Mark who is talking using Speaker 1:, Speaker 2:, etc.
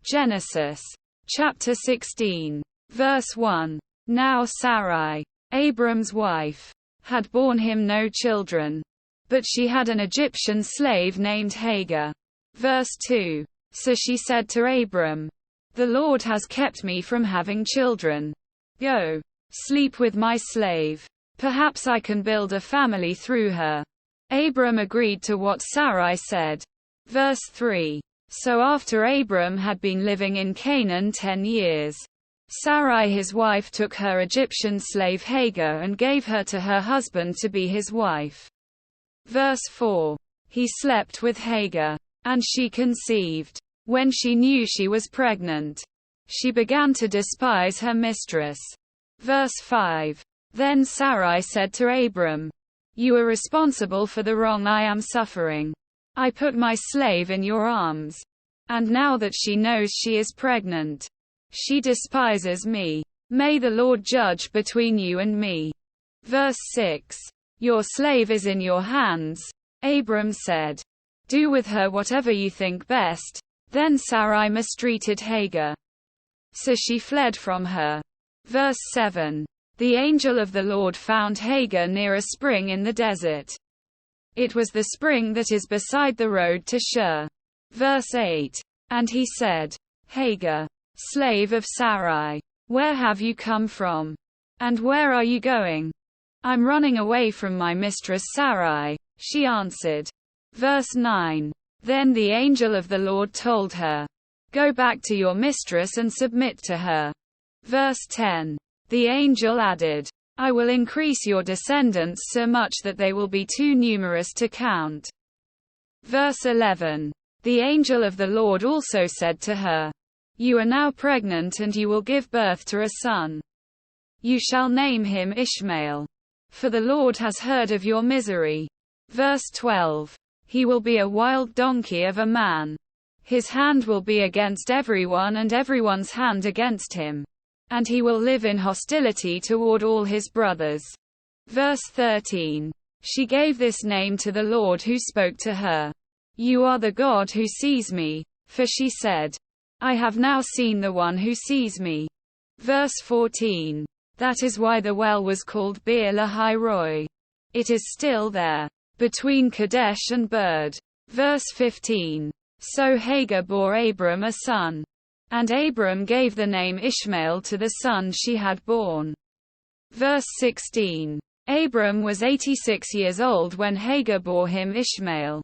Speaker 1: Genesis chapter 16, verse 1. Now Sarai, Abram's wife, had borne him no children, but she had an Egyptian slave named Hagar. Verse 2. So she said to Abram, "The Lord has kept me from having children. Go, sleep with my slave. Perhaps I can build a family through her." Abram agreed to what Sarai said. Verse 3. So after Abram had been living in Canaan 10 years, Sarai his wife took her Egyptian slave Hagar and gave her to her husband to be his wife. Verse 4. He slept with Hagar, and she conceived. When she knew she was pregnant, she began to despise her mistress. Verse 5. Then Sarai said to Abram, "You are responsible for the wrong I am suffering. I put my slave in your arms, and now that she knows she is pregnant, she despises me. May the Lord judge between you and me." Verse 6. Your slave is in your hands, Abram said. Do with her whatever you think best. Then Sarai mistreated Hagar, so she fled from her. Verse 7. The angel of the Lord found Hagar near a spring in the desert. It was the spring that is beside the road to Shur. Verse 8. And he said, "Hagar, slave of Sarai, where have you come from? And where are you going?" "I'm running away from my mistress Sarai," she answered. Verse 9. Then the angel of the Lord told her, "Go back to your mistress and submit to her." Verse 10. The angel added, "I will increase your descendants so much that they will be too numerous to count." Verse 11. The angel of the Lord also said to her, "You are now pregnant and you will give birth to a son. You shall name him Ishmael, for the Lord has heard of your misery." Verse 12. He will be a wild donkey of a man. His hand will be against everyone and everyone's hand against him, and he will live in hostility toward all his brothers. Verse 13. She gave this name to the Lord who spoke to her. "You are the God who sees me," for she said, "I have now seen the one who sees me." Verse 14. That is why the well was called Beer Lahai Roi. It is still there, between Kadesh and Bird. Verse 15. So Hagar bore Abram a son, and Abram gave the name Ishmael to the son she had born. Verse 16. Abram was 86 years old when Hagar bore him Ishmael.